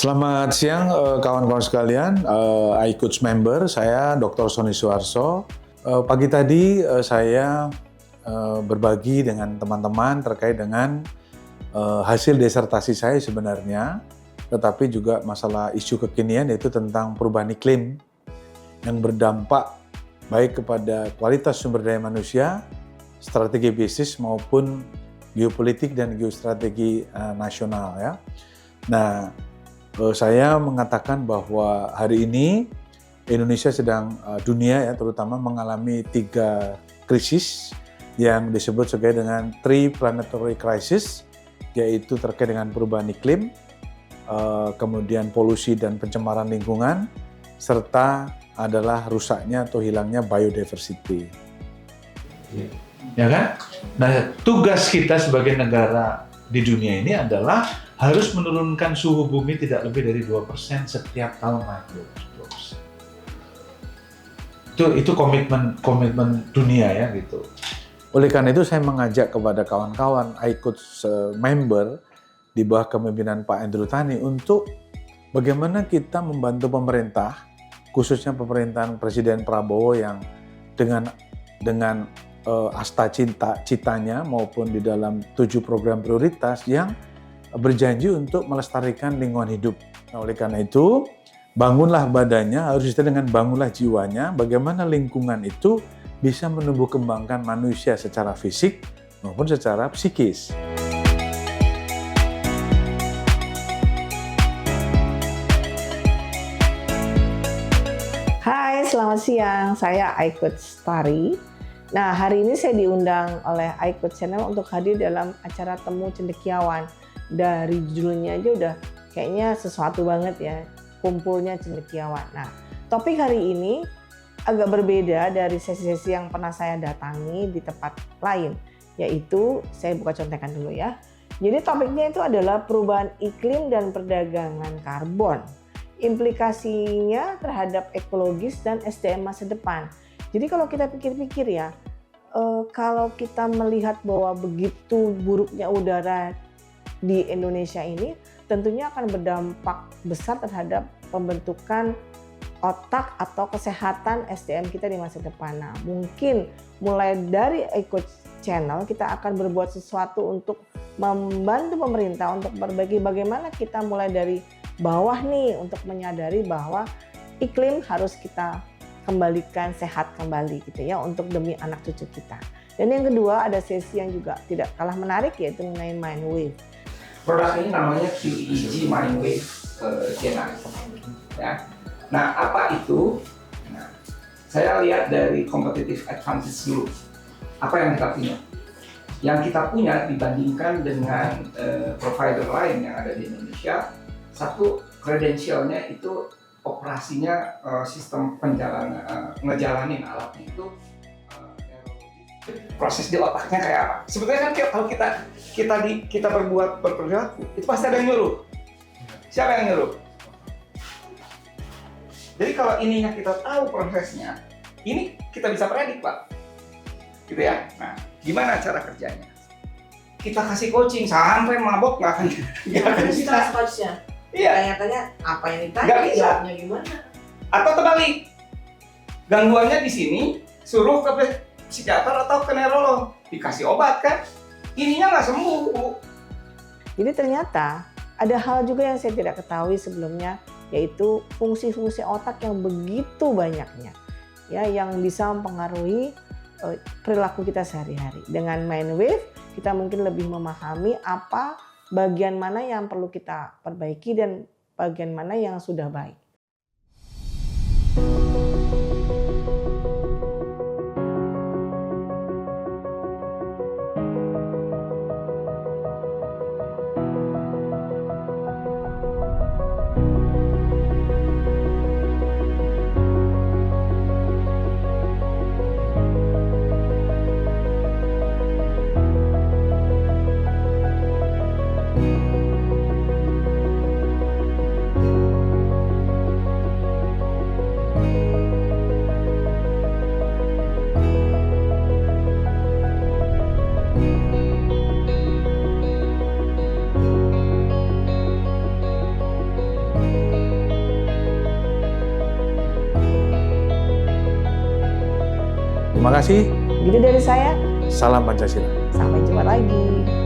Selamat siang kawan-kawan sekalian, iCoach member, saya Dr. Sony Suharso. Pagi tadi saya berbagi dengan teman-teman terkait dengan hasil disertasi saya sebenarnya, tetapi juga masalah isu kekinian yaitu tentang perubahan iklim yang berdampak baik kepada kualitas sumber daya manusia, strategi bisnis maupun geopolitik dan geostrategi nasional ya. Nah, saya mengatakan bahwa hari ini Indonesia sedang dunia ya terutama mengalami 3 krisis yang disebut sebagai dengan three planetary crisis, yaitu terkait dengan perubahan iklim, kemudian polusi dan pencemaran lingkungan, serta adalah rusaknya atau hilangnya biodiversity. Ya kan? Nah, tugas kita sebagai negara di dunia ini adalah harus menurunkan suhu bumi tidak lebih dari 2% setiap tahun naik 2%. Itu komitmen dunia ya gitu. Oleh karena itu saya mengajak kepada kawan-kawan iCoach member di bawah kepemimpinan Pak Andrew Tani untuk bagaimana kita membantu pemerintah, khususnya pemerintahan Presiden Prabowo yang dengan asta citanya maupun di dalam 7 program prioritas yang berjanji untuk melestarikan lingkungan hidup. Nah, oleh karena itu, bangunlah badannya, harus disediakan dengan bangunlah jiwanya, bagaimana lingkungan itu bisa menumbuh kembangkan manusia secara fisik maupun secara psikis. Hai, selamat siang. Saya iCoach Tari. Nah, hari ini saya diundang oleh iCoach Channel untuk hadir dalam acara Temu Cendekiawan. Dari judulnya aja udah kayaknya sesuatu banget ya, kumpulnya cendekiawan. Nah, topik hari ini agak berbeda dari sesi-sesi yang pernah saya datangi di tempat lain, yaitu saya buka contekan dulu ya. Jadi topiknya itu adalah perubahan iklim dan perdagangan karbon, implikasinya terhadap ekologis dan SDM masa depan. Jadi kalau kita pikir-pikir ya, kalau kita melihat bahwa begitu buruknya udara di Indonesia ini, tentunya akan berdampak besar terhadap pembentukan otak atau kesehatan SDM kita di masa depan. Nah, mungkin mulai dari iCoach Channel kita akan berbuat sesuatu untuk membantu pemerintah untuk berbagi bagaimana kita mulai dari bawah nih untuk menyadari bahwa iklim harus kita kembalikan sehat kembali gitu ya untuk demi anak cucu kita. Dan yang kedua ada sesi yang juga tidak kalah menarik yaitu mengenai Mindwave. Produk ini namanya QEEG Mindwave Gen9. Ya. Nah, apa itu? Nah, saya lihat dari competitive advantage dulu. Apa yang kita punya? Yang kita punya dibandingkan dengan provider lain yang ada di Indonesia, satu, credentialnya itu operasinya sistem ngejalanin alatnya itu proses di otaknya kayak apa? Sebetulnya kan kalau kita berperilaku itu pasti ada yang nyuruh. Siapa yang nyuruh? Jadi kalau ininya kita tahu prosesnya, ini kita bisa predik Pak, gitu ya. Nah, gimana cara kerjanya? Kita kasih coaching sampai mabok nggak akan bisa. Coachnya. Iya. Tanya apa yang ditanya? Nggak bisa. Jawabnya gimana? Atau terbalik, gangguannya di sini, suruh ke psikiater atau ke neurolog, dikasih obat kan, ininya nggak sembuh. Jadi ternyata ada hal juga yang saya tidak ketahui sebelumnya, yaitu fungsi-fungsi otak yang begitu banyaknya, ya, yang bisa mempengaruhi perilaku kita sehari-hari. Dengan Mindwave kita mungkin lebih memahami apa bagian mana yang perlu kita perbaiki dan bagian mana yang sudah baik. Terima kasih. Gitu dari saya. Salam Pancasila. Sampai jumpa lagi.